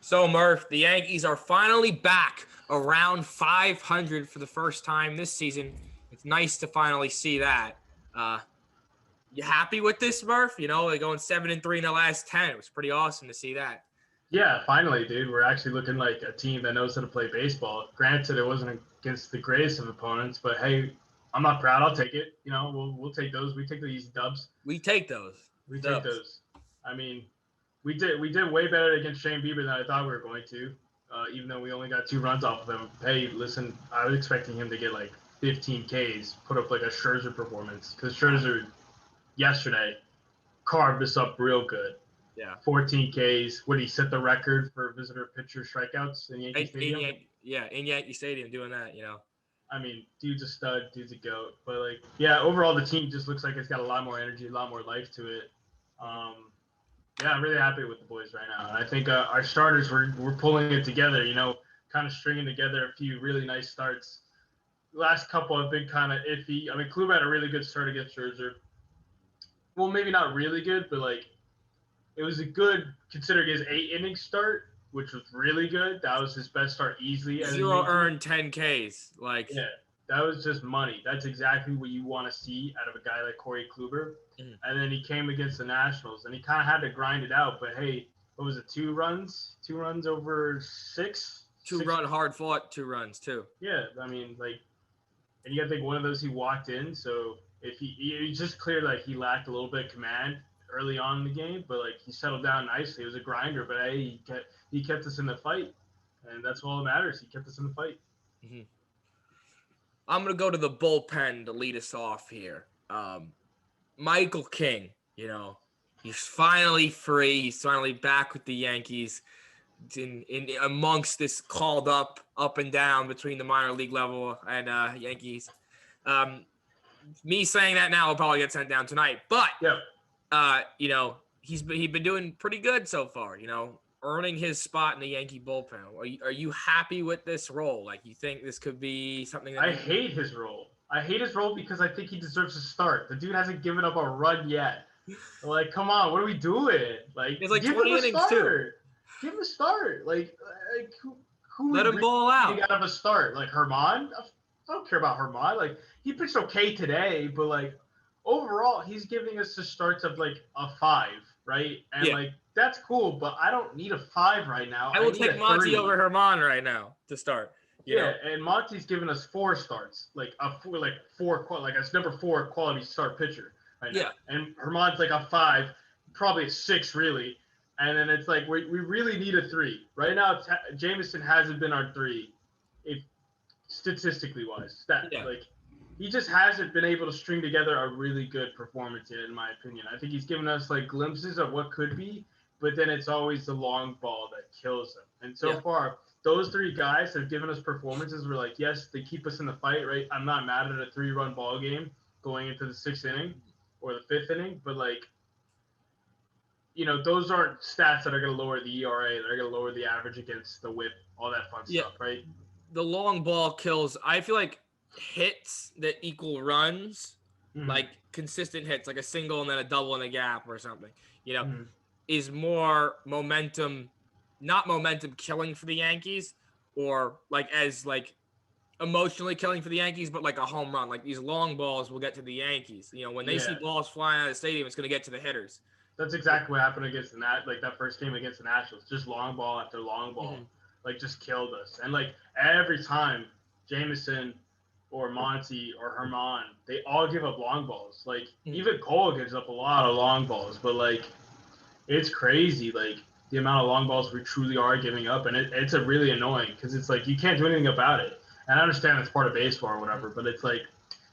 So, Murph, the Yankees are finally back around 500 for the first time this season. It's nice to finally see that. Uh, you happy with this, Murph? You know, they're going 7-3 in the last 10. It was pretty awesome to see that. Yeah, finally, dude. We're actually looking like a team that knows how to play baseball. Granted, it wasn't against the greatest of opponents, but hey, I'm not proud. I'll take it. We'll take those. We take the easy dubs. We take those. We take Dubs. those. I mean, we did way better against Shane Bieber than I thought we were going to. Even though we only got 2 runs off of him. Hey, listen, I was expecting him to get like 15 Ks, put up like a Scherzer performance because Scherzer yesterday carved us up real good. Yeah. 14 Ks. Would he set the record for visitor pitcher strikeouts in Yankee Stadium? In Yankee Stadium doing that, I mean, dude's a stud, dude's a goat. But like, yeah, overall the team just looks like it's got a lot more energy, a lot more life to it. Yeah, I'm really happy with the boys right now, and I think our starters we're pulling it together. Kind of stringing together a few really nice starts. The last couple have been kind of iffy. I mean, Klub had a really good start against Scherzer. Well, maybe not really good, but like it was a good considering his 8 inning start, which was really good. That was his best start easily. As 0 earned 10 Ks. Yeah, that was just money. That's exactly what you want to see out of a guy like Corey Kluber. Mhm. And then he came against the Nationals, and he kind of had to grind it out. But hey, what was it? 2 runs? 2 runs over 6? 2-run hard fought 2 runs too. Yeah, I mean, like, and you got to think one of those he walked in. So if it's just clear like he lacked a little bit of command early on in the game, but like he settled down nicely. It was a grinder, but hey, he kept us in the fight, and that's all that matters. He kept us in the fight. Mm-hmm. I'm gonna go to the bullpen to lead us off here. Michael King, he's finally free. He's finally back with the Yankees. In amongst this called up and down between the minor league level and Yankees. Me saying that now will probably get sent down tonight, but he's been doing pretty good so far. Earning his spot in the Yankee bullpen. Are you happy with this role? Like, you think this could be something that I hate his role. I hate his role because I think he deserves to start. The dude hasn't given up a run yet. Like, come on, what are we doing? Like, it's like give 20 him a innings start. too. Give him a start. Like who let him ball out. Out of a start? Like Herman? I don't care about Herman. Like, he pitched okay today, but like overall, he's giving us the starts of like a 5, right? And like that's cool, but I don't need a 5 right now. I will take Monty over Herman right now to start. And Monty's given us 4 starts, like a number 4 quality start pitcher right now. And Herman's like a 5, probably a 6 really. And then it's like we really need a 3 right now. Jameson hasn't been our 3, if statistically wise. Like he just hasn't been able to string together a really good performance yet, in my opinion. I think he's given us like glimpses of what could be, but then it's always the long ball that kills him. And so far, those 3 guys have given us performances where, like, yes, they keep us in the fight, right? I'm not mad at a 3-run ball game going into the 6th inning or the 5th inning, but like, those aren't stats that are going to lower the ERA, that are going to lower the average against the whip, all that fun stuff, right? The long ball kills. I feel like hits that equal runs, like consistent hits, like a single and then a double in a gap or something, is more momentum, not momentum killing for the Yankees, or like as like emotionally killing for the Yankees, but like a home run. Like, these long balls will get to the Yankees. When they see balls flying out of the stadium, it's going to get to the hitters. That's exactly what happened against that first game against the Nationals. Just long ball after long ball, like, just killed us. And like every time Jameson or Monty or Herman, they all give up long balls. Like even Cole gives up a lot of long balls, but like it's crazy, like the amount of long balls we truly are giving up, and it's a really annoying because it's like you can't do anything about it. And I understand it's part of baseball or whatever, but it's like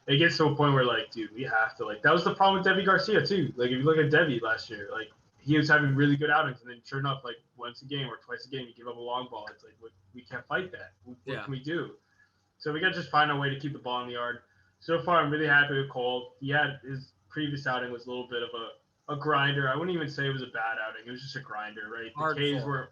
it gets to a point where, like, dude, we have to, like, that was the problem with Debbie Garcia too. Like, if you look at Debbie last year, like, he was having really good outings, and then sure enough, like, once a game or twice a game, you give up a long ball. It's like, we can't fight that. What can we do? So we got to just find a way to keep the ball in the yard. So far, I'm really happy with Cole. He had his previous outing was a little bit of a grinder. I wouldn't even say it was a bad outing. It was just a grinder, right? The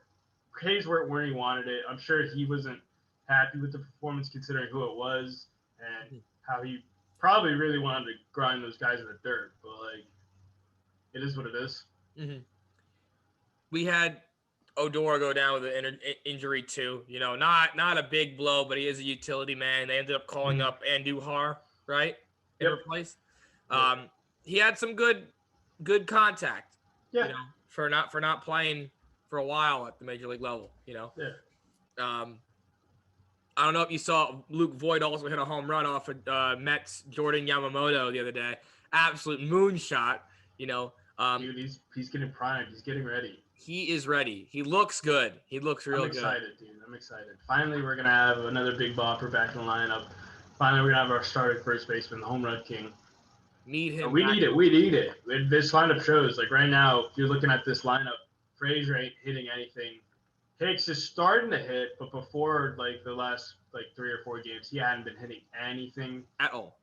K's weren't where he wanted it. I'm sure he wasn't happy with the performance considering who it was and how he probably really wanted to grind those guys in the dirt. But, like, it is what it is. We had Odor go down with an injury too. Not a big blow, but he is a utility man. They ended up calling up Andujar, right, in replace. He had some good contact. Yeah. For not playing for a while at the major league level. Yeah. I don't know if you saw Luke Voigt also hit a home run off of Mets Jordan Yamamoto the other day. Absolute moonshot. Dude, he's getting primed. He's getting ready. He is ready. He looks good. He looks real good. I'm excited, dude. I'm excited. Finally, we're gonna have another big bopper back in the lineup. Finally, we're gonna have our starting first baseman, the home run king. Need him. And we need it. We need it. This lineup shows. Like right now, if you're looking at this lineup, Frazier ain't hitting anything. Hicks is starting to hit, but before like the last 3 or 4 games, he hadn't been hitting anything at all.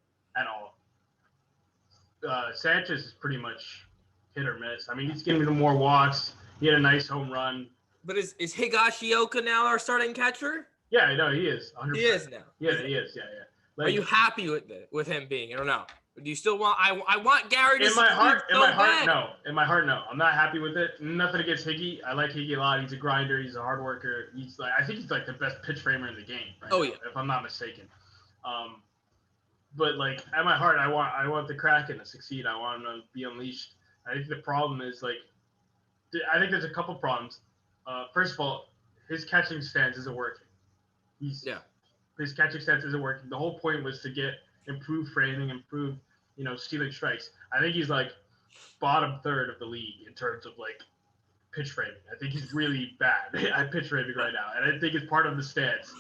Sanchez is pretty much hit or miss. I mean, he's getting more walks. He had a nice home run. But is Higashioka now our starting catcher? Yeah, no, he is. 100%. He is now. Yeah, he is. Yeah. Are you happy with him being? I don't know. Do you still want? I want Gary to. In my heart, no. In my heart, no. I'm not happy with it. Nothing against Higgy. I like Higgy a lot. He's a grinder. He's a hard worker. I think he's like the best pitch framer in the game. Right now, if I'm not mistaken. But like at my heart, I want the Kraken to succeed. I want him to be unleashed. I think the problem is I think there's a couple problems. First of all, his catching stance isn't working. His catching stance isn't working. The whole point was to get improved framing, improved, stealing strikes. I think he's like bottom third of the league in terms of like pitch framing. I think he's really bad at pitch framing right now, and I think it's part of the stance.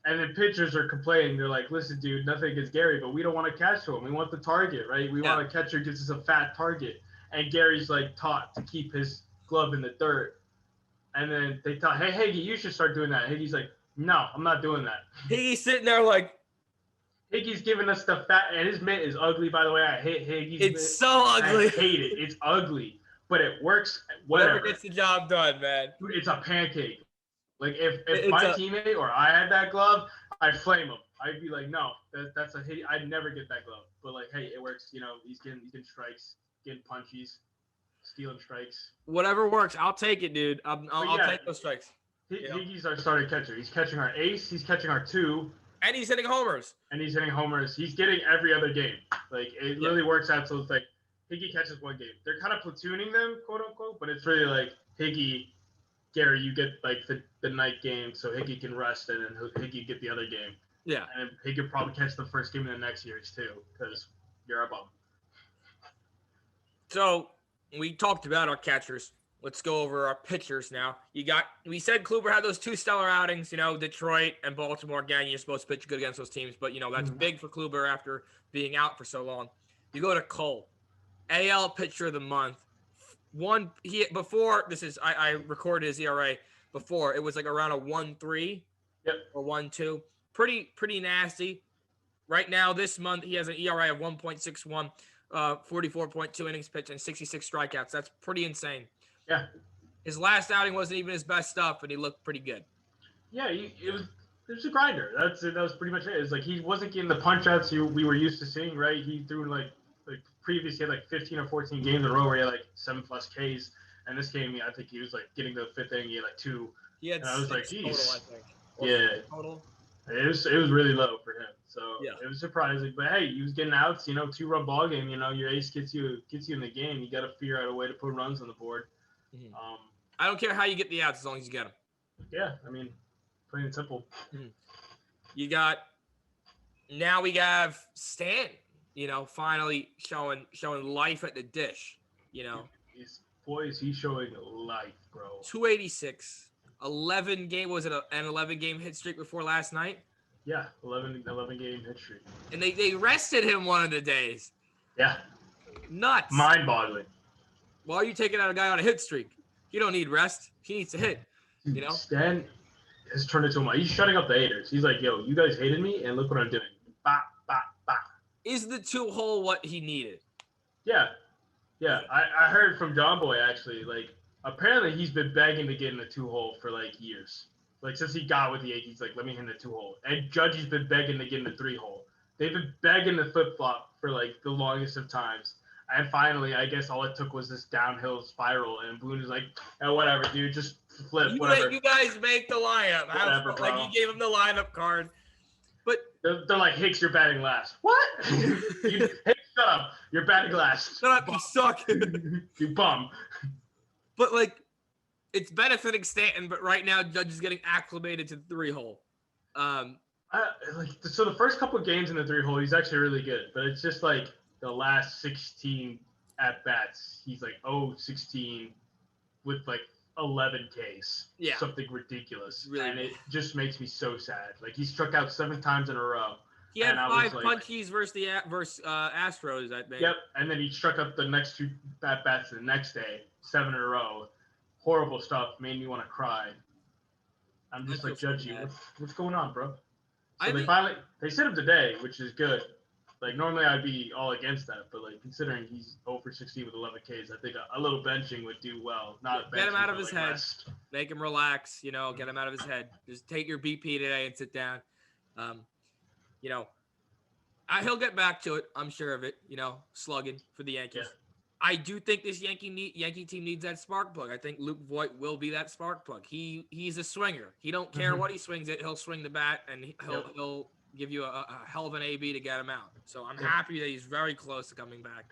And then pitchers are complaining. They're like, "Listen, dude, nothing against Gary, but we don't want to catch to him. We want the target, right? We want a catcher who gives us a fat target." And Gary's like taught to keep his glove in the dirt. And then they thought, "Hey, Higgy, you should start doing that." Higgy's like, "No, I'm not doing that." Higgy's sitting there like. Higgy's giving us the fat, and his mitt is ugly, by the way. I hate Higgy's mitt. It's so ugly. I hate it. It's ugly, but it works. Whatever gets the job done, man. Dude, it's a pancake. Like if my teammate or I had that glove, I'd flame him. I'd be like, no, that's a hit. I'd never get that glove. But like, hey, it works. He's getting strikes, getting punchies, stealing strikes. Whatever works, I'll take it, dude. I'll take those strikes. Higgy's our starting catcher. He's catching our ace. He's catching our 2. And he's hitting homers. He's getting every other game. Like, it really works out. So it's like, Higgy catches one game. They're kind of platooning them, quote unquote, but it's really like, Higgy, Gary, you get like the night game so Higgy can rest, and then Higgy get the other game. Yeah. And he could probably catch the first game in the next series too, because you're a bum. So we talked about our catchers. Let's go over our pitchers now. We said Kluber had those 2 stellar outings, Detroit and Baltimore. Again, you're supposed to pitch good against those teams, but that's big for Kluber after being out for so long. You go to Cole, AL pitcher of the month. I recorded his ERA before. It was like around a 1.3 or 1.2. Pretty nasty. Right now, this month, he has an ERA of 1.61, 44.2 innings pitched, and 66 strikeouts. That's pretty insane. Yeah. His last outing wasn't even his best stuff, but he looked pretty good. Yeah, it was a grinder. That was pretty much it. It's like he wasn't getting the punch outs we were used to seeing, right? He threw like previously had 15 or 14 games in a row where he had 7+ Ks. And this game, I think he was getting the 5th inning, he had 2. He had 6 total, I think. Yeah. Total. It was really low for him. So it was surprising. But hey, he was getting outs, 2-run ball game, your ace gets you in the game. You got to figure out a way to put runs on the board. Mm-hmm. I don't care how you get the outs as long as you get them. Yeah, I mean, plain and simple. Mm-hmm. Now we have Stan, finally showing life at the dish, He's showing life, bro. 286, 11 game, was it an 11 game hit streak before last night? Yeah, 11 game hit streak. And they rested him one of the days. Yeah. Nuts. Mind-boggling. Why are you taking out a guy on a hit streak? He don't need rest. He needs to hit. Stan has turned into he's shutting up the haters. He's like, yo, you guys hated me, and look what I'm doing. Bah, bah, bah. Is the 2-hole what he needed? Yeah. Yeah. I heard from John Boy, actually, apparently he's been begging to get in the 2-hole for, years. Since he got with the Yankees, let me hit the 2-hole. And Judge's been begging to get in the 3-hole. They've been begging to flip-flop for, the longest of times. And finally, I guess all it took was this downhill spiral, and Boone is like, oh, whatever, dude, just flip, whatever. You guys make the lineup. Whatever, bro. Like, you gave him the lineup card. But they're like, Hicks, you're batting last. What? Hicks, shut up. You're batting last. Shut up, you suck. You bum. But, like, it's benefiting Stanton, but right now Judge is getting acclimated to the 3-hole. So the first couple of games in the 3-hole, he's actually really good. But it's just like the last 16 at-bats, he's like 0-16 with like 11 Ks. Yeah. Something ridiculous. Really and it just makes me so sad. Like, he struck out 7 times in a row. He had 5 punchies versus Astros, I think. Yep, and then he struck up the next 2 at-bats the next day, 7 in a row. Horrible stuff. Made me want to cry. I'm just like, Judge, what's going on, bro? So they sit him today, which is good. Like, normally I'd be all against that, but like, considering he's 0-16 with 11 Ks, I think a little benching would do well. Get him out of his head. Make him relax. Get him out of his head. Just take your BP today and sit down. He'll get back to it. I'm sure of it. Slugging for the Yankees. Yeah. I do think this Yankee team needs that spark plug. I think Luke Voit will be that spark plug. He's a swinger. He don't care what he swings it. He'll swing the bat, and he'll give you a hell of an AB to get him out. So I'm happy that he's very close to coming back.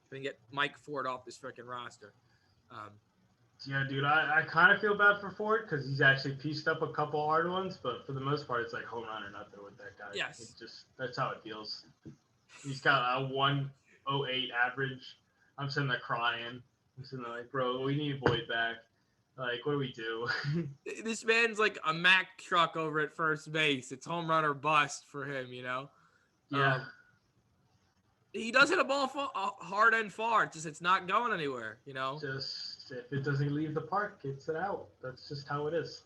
We can get Mike Ford off this freaking roster. Yeah, dude, I kind of feel bad for Ford because he's actually pieced up a couple hard ones, but for the most part, it's like home run or nothing with that guy. Yes. It's just, that's how it feels. He's got a 108 average. I'm sitting there crying. I'm sitting there like, bro, we need Voit back. Like, what do we do? This man's like a Mack truck over at first base. It's home run or bust for him, Yeah. He does hit a ball hard and far. It's not going anywhere, Just, if it doesn't leave the park, it's an out. That's just how it is.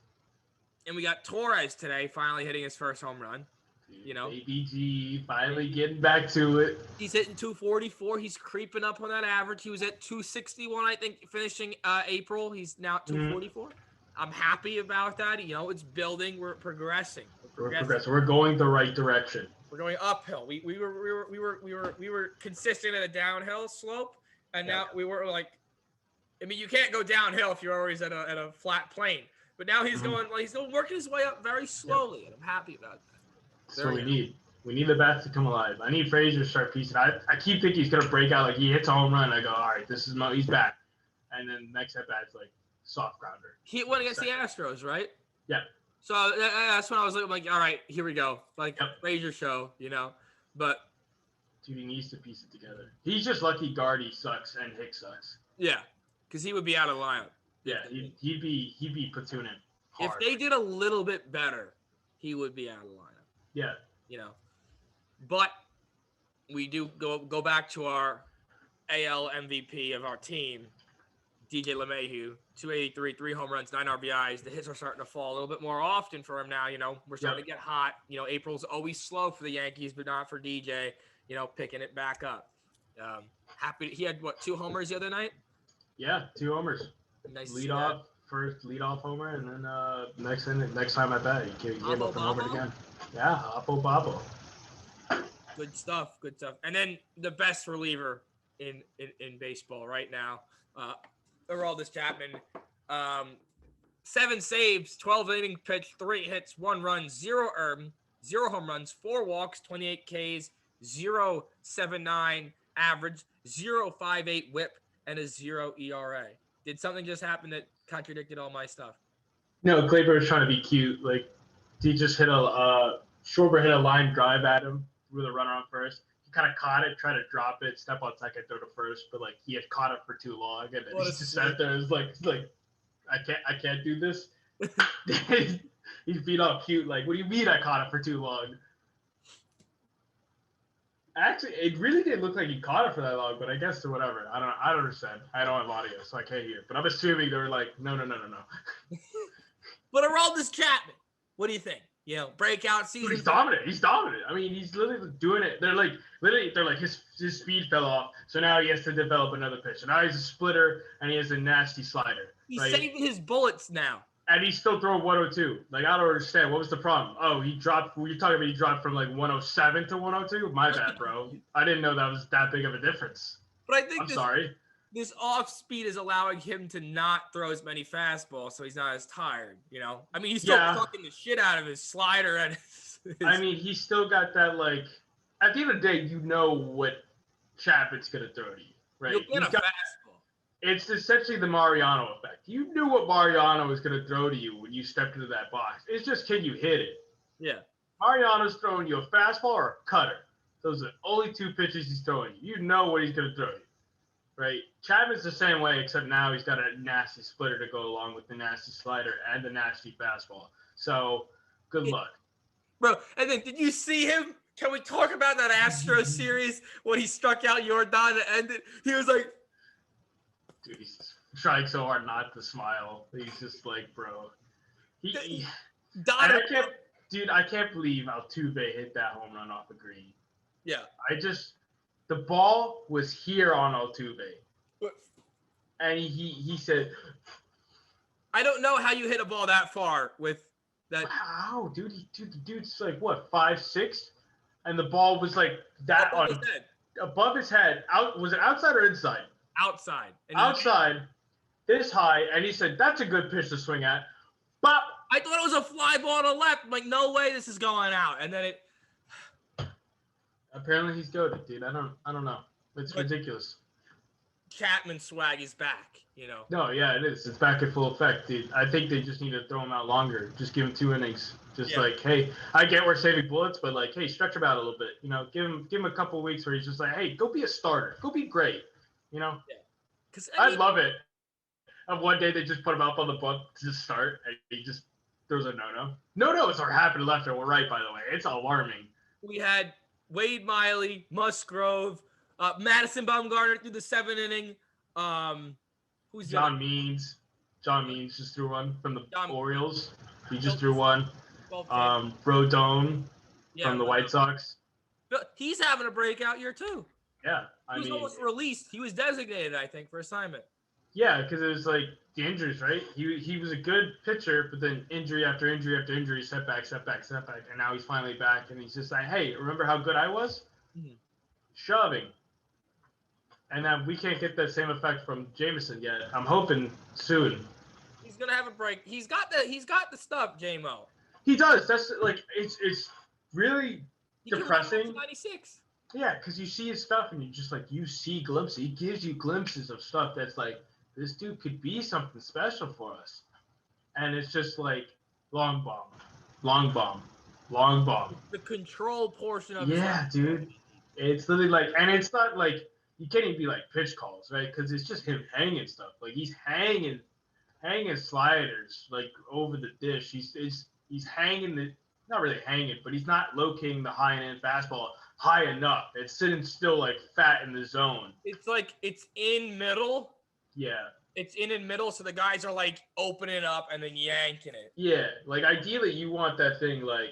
And we got Torres today finally hitting his first home run. ABG finally getting back to it. He's hitting 244. He's creeping up on that average. He was at 261, I think, finishing April. He's now at 244. I'm happy about that. It's building. We're progressing. We're going the right direction. We're going uphill. We were consistent at a downhill slope, and now we were like, you can't go downhill if you're always at a flat plane. But now he's going. He's working his way up very slowly, and I'm happy about that. So we need the bats to come alive. I need Frazier to start piecing. I keep thinking he's gonna break out, like he hits a home run. I go, all right, he's back. And then next at bat's like soft grounder. He went against the Astros, right? Yeah. So that's when I was like, all right, here we go, like Frazier show, But dude, he needs to piece it together. He's just lucky Gardy sucks and Hicks sucks. Yeah, because he would be out of the lineup. Yeah, he'd be platooning hard. If they did a little bit better, he would be out of the lineup. Yeah. But we do go back to our AL MVP of our team, DJ LeMahieu, 283, 3 home runs, 9 RBIs. The hits are starting to fall a little bit more often for him now. We're starting to get hot. April's always slow for the Yankees, but not for DJ. Picking it back up. Happy. He had 2 homers the other night? Yeah, 2 homers. Nice. First leadoff homer, and then next time I bet he gave up an homer again. Yeah, Oppo Babo. Good stuff. And then the best reliever in baseball right now, Aroldis Chapman. 7 saves, 12 inning pitch, 3 hits, 1 run, 0 earned, 0 home runs, 4 walks, 28 Ks, 0.79 average, 0.58 WHIP, and a 0 ERA. Did something just happen that contradicted all my stuff? No, Gleyber was trying to be cute. Like, he just hit Schwarber hit a line drive at him with a runner on first. He kind of caught it, tried to drop it, step on second, throw to first, but like he had caught it for too long, and then he just sat there. It's like I can't do this. He's beat up cute. Like, what do you mean I caught it for too long? Actually, it really didn't look like he caught it for that long, but I guess or whatever. I don't understand. I don't have audio, so I can't hear. But I'm assuming they were like, no. But Aroldis Chapman, what do you think? Breakout season. He's dominant. I mean, he's literally doing it. They're like his speed fell off, so now he has to develop another pitch. So now he's a splitter and he has a nasty slider. He's saving his bullets now. And he's still throwing 102. Like, I don't understand. What was the problem? Oh, he dropped. Were you talking about he dropped from like 107 to 102? My bad, bro. I didn't know that was that big of a difference. But I think I'm sorry. this off speed is allowing him to not throw as many fastballs, so he's not as tired. I mean, he's still fucking the shit out of his slider and I mean, he's still got that like. At the end of the day, you know what Chapman's gonna throw to you, right? You'll get a fastball. It's essentially the Mariano effect. You knew what Mariano was gonna throw to you when you stepped into that box. It's just can you hit it? Yeah. Mariano's throwing you a fastball or a cutter. Those are the only two pitches he's throwing you. You know what he's gonna throw you. Right, Chapman's the same way, except now he's got a nasty splitter to go along with the nasty slider and the nasty fastball. So, good luck, bro. And then, did you see him? Can we talk about that Astros series when he struck out Jordan to end it? He was like, dude, he's trying so hard not to smile. He's just like, bro, I can't believe Altuve hit that home run off the green. Yeah, the ball was here on Altuve. And he said, I don't know how you hit a ball that far with that. Wow, dude. The dude's like, what, 5'6"? And the ball was like that above his head. Was it outside or inside? Outside. Outside, this high. And he said, that's a good pitch to swing at. But I thought it was a fly ball to left. I'm like, no way this is going out. And then it. Apparently he's goated, dude. I don't know. It's ridiculous. Chapman swag is back, No, yeah, it is. It's back in full effect, dude. I think they just need to throw him out longer. Just give him 2 innings. Like, hey, I get we're saving bullets, but like, hey, stretch him out a little bit. Give him a couple weeks where he's just like, hey, go be a starter. Go be great. Yeah. Because I'd love it. And one day they just put him up on the book to just start, and he just throws a no-no. No-nos are happening left and right, by the way. It's alarming. We had Wade Miley, Musgrove, Madison Bumgarner through the 7th inning. Who's John Means? John Means just threw one from the Orioles. He just threw one. Rodon from the White Sox. He's having a breakout year too. Yeah, he was almost released. He was designated, I think, for assignment. Yeah, because it was like the injuries, right? He was a good pitcher, but then injury after injury after injury, setback, and now he's finally back, and he's just like, hey, remember how good I was? Mm-hmm. Shoving. And then we can't get that same effect from Jameson yet. I'm hoping soon. He's gonna have a break. He's got the stuff, J-Mo. He does. That's like it's really depressing. 96. Yeah, because you see his stuff and you see glimpses. He gives you glimpses of stuff that's like, this dude could be something special for us. And it's just like long bomb. The control portion of dude. It's literally like, and it's not like you can't even be like pitch calls, right? Because it's just him hanging stuff. Like he's hanging sliders like over the dish. He's hanging not really hanging, but he's not locating the high and end fastball high enough. It's sitting still like fat in the zone. It's like it's in middle. Yeah. It's in middle, so the guys are like opening up and then yanking it. Yeah, like ideally you want that thing like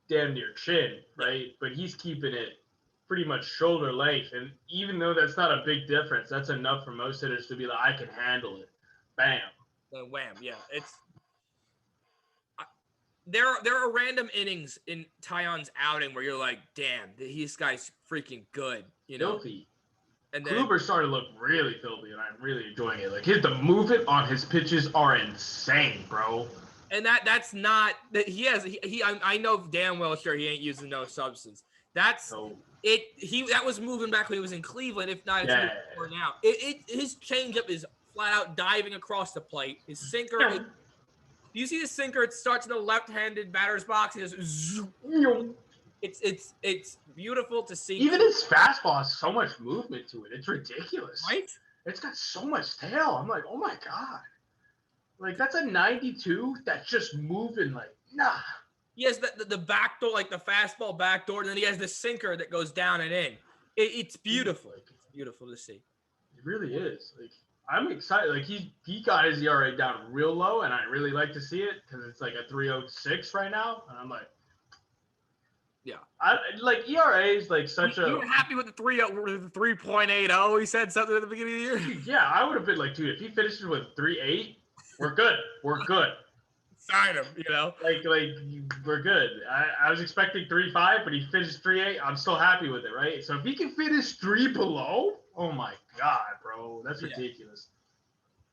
damn near chin, right? But he's keeping it pretty much shoulder length, and even though that's not a big difference, that's enough for most hitters to be like, I can handle it. Bam. Then wham, yeah. It's there are random innings in Taillon's outing where you're like, damn, this guy's freaking good, Filthy. And then Kluber started to look really filthy, and I'm really enjoying it. Like the movement on his pitches are insane, bro. And that's not that I know damn well sure he ain't using no substance. That's it. That was moving back when he was in Cleveland. If not, it's for now. His changeup is flat out diving across the plate. His sinker. Do you see the sinker? It starts in the left-handed batter's box. It just it's beautiful to see. Even his fastball has so much movement to it. It's ridiculous. Right? It's got so much tail. I'm like, oh my God. Like that's a 92 that's just moving like, nah. He has the back door, like the fastball back door, and then he has the sinker that goes down and in. It's beautiful. It's beautiful to see. It really is. Like I'm excited. Like he got his ERA down real low, and I really like to see it because it's like a 3.06 right now, and I'm like, yeah. I like ERA is like such a. You were happy with the 3.80? He said something at the beginning of the year. Yeah, I would have been like, dude, if he finishes with 3.8, we're good. We're good. sign him, you know? Like we're good. I was expecting 3.5, but he finished 3.8. I'm still happy with it, right? So if he can finish 3 below, oh my God, bro. That's ridiculous.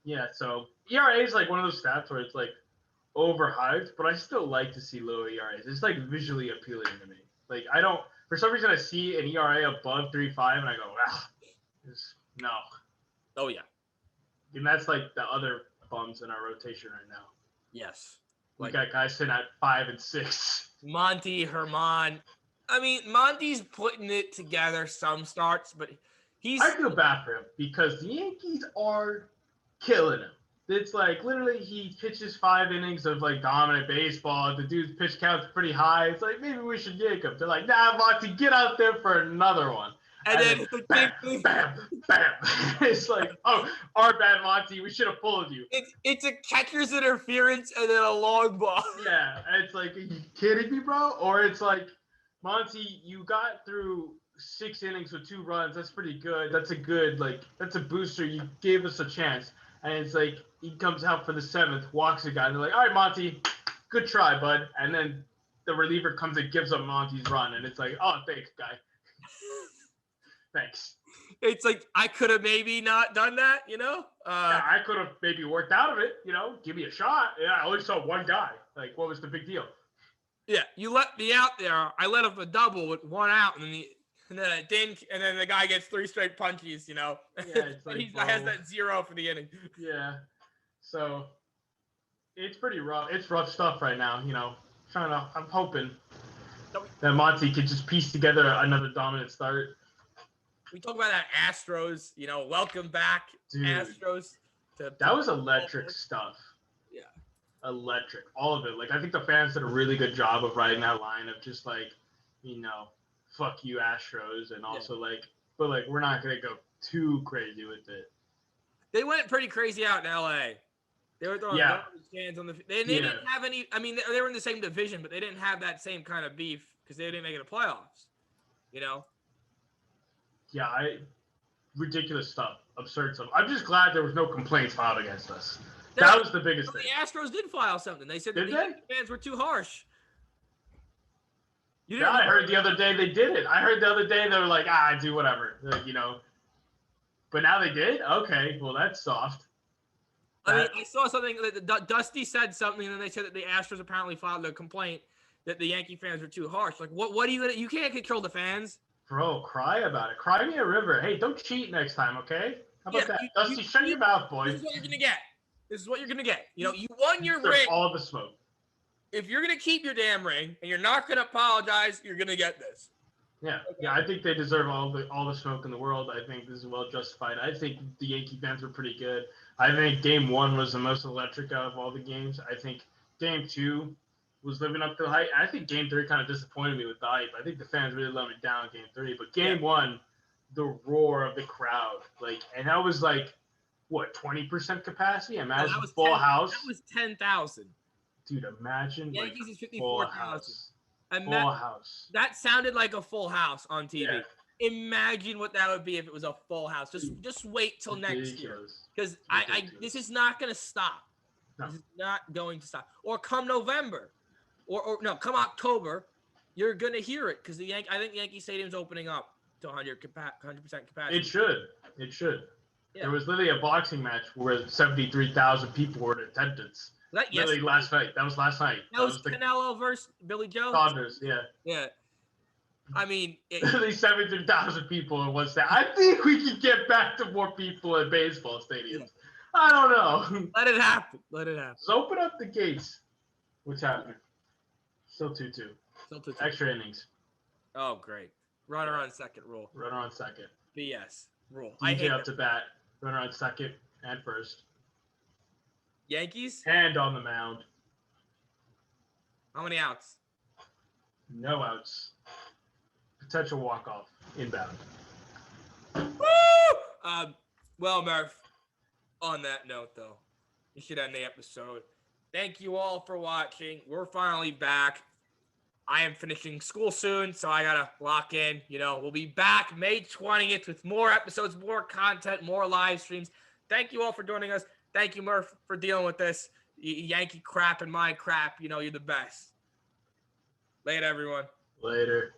Yeah, so ERA is like one of those stats where it's like overhyped, but I still like to see low ERAs. It's like visually appealing to me. Like I don't, for some reason, I see an ERA above 3.5 and I go, no. Oh yeah, and that's like the other bums in our rotation right now. yes. We got guys sitting at 5 and 6. Monty, Herman. I mean, Monty's putting it together some starts, but I feel bad for him because the Yankees are killing him. It's like literally he pitches 5 innings of like dominant baseball. The dude's pitch count's pretty high. It's like maybe we should yank him. They're like, nah, Monty, get out there for another one. And then bam, bam, bam. It's like, oh, our bad, Monty. We should have pulled you. It's a catcher's interference and then a long ball. Yeah, and it's like, are you kidding me, bro? Or it's like, Monty, you got through 6 innings with 2 runs. That's pretty good. That's a booster. You gave us a chance. And it's like, he comes out for the 7th, walks a guy, and they're like, all right, Monty, good try, bud. And then the reliever comes and gives up Monty's run. And it's like, oh, thanks, guy. Thanks. It's like, I could have maybe not done that, you know? Yeah, I could have maybe worked out of it, you know? Give me a shot. Yeah, I only saw one guy. Like, what was the big deal? Yeah, you let me out there. I let up a double with 1 out, and then a dink, and then the guy gets 3 straight punchies, you know? Yeah, it's like, he has that 0 for the inning. Yeah. So, it's pretty rough. It's rough stuff right now, you know? I'm hoping that Monty could just piece together another dominant start. We talk about that Astros, you know, welcome back, Dude, Astros. That was electric stuff. Yeah. Electric. All of it. Like, I think the fans did a really good job of riding that line of just, like, you know, fuck you, Astros. And also, but, we're not going to go too crazy with it. They went pretty crazy out in L.A. They were throwing cans on the – they didn't have any – I mean, they were in the same division, but they didn't have that same kind of beef because they didn't make it to playoffs, you know? Yeah, ridiculous stuff, absurd stuff. I'm just glad there was no complaints filed against us. That was the biggest thing. The Astros did file something. They said that the fans were too harsh. I heard the other day they did it. I heard the other day they were like, do whatever, you know. But now they did? Okay, well, that's soft. I saw something that Dusty said something, and then they said that the Astros apparently filed a complaint that the Yankee fans were too harsh. Like, what are you gonna? You can't control the fans. Bro, cry about it. Cry me a river. Hey, don't cheat next time, okay? How about that? Dusty, shut your mouth, boy. This is what you're going to get. You know, you won your ring. All the smoke. If you're going to keep your damn ring and you're not going to apologize, you're going to get this. Yeah. Okay. Yeah, I think they deserve all the smoke in the world. I think this is well justified. I think the Yankee fans were pretty good. I think Game 1 was the most electric out of all the games. I think Game 2 was living up to the hype. I think Game 3 kind of disappointed me with the hype. I think the fans really let me down in Game 3. But Game 1, the roar of the crowd, and that was 20% capacity? Imagine that was full house. That was 10,000. Dude, imagine Yankees is 54,000. Full house. That sounded like a full house on TV. Yeah. Imagine what that would be if it was a full house. Just wait till next year, because this is not going to stop. No. This is not going to stop. Or come November. Or no, come October, you're gonna hear it because I think Yankee Stadium's opening up to 100% capacity. It should. Yeah. There was literally a boxing match where 73,000 people were in attendance. Literally last night. That was last night. That was Canelo versus Billy Joe. Dodgers, yeah. Yeah. I mean, literally 73,000 people in one stand. I think we can get back to more people at baseball stadiums. Yeah. I don't know. Let it happen. Just open up the gates. What's happening? Still 2-2. Extra innings. Oh, great. Runner on second rule. Runner on second. BS rule. DJ up to bat. Runner on second and first. Yankees? And on the mound. How many outs? No outs. Potential walk-off. Inbound. Woo! Well, Murph, on that note, though, you should end the episode. Thank you all for watching. We're finally back. I am finishing school soon, so I got to lock in. You know, we'll be back May 20th with more episodes, more content, more live streams. Thank you all for joining us. Thank you, Murph, for dealing with this. Yankee crap and my crap. You know, you're the best. Later, everyone. Later.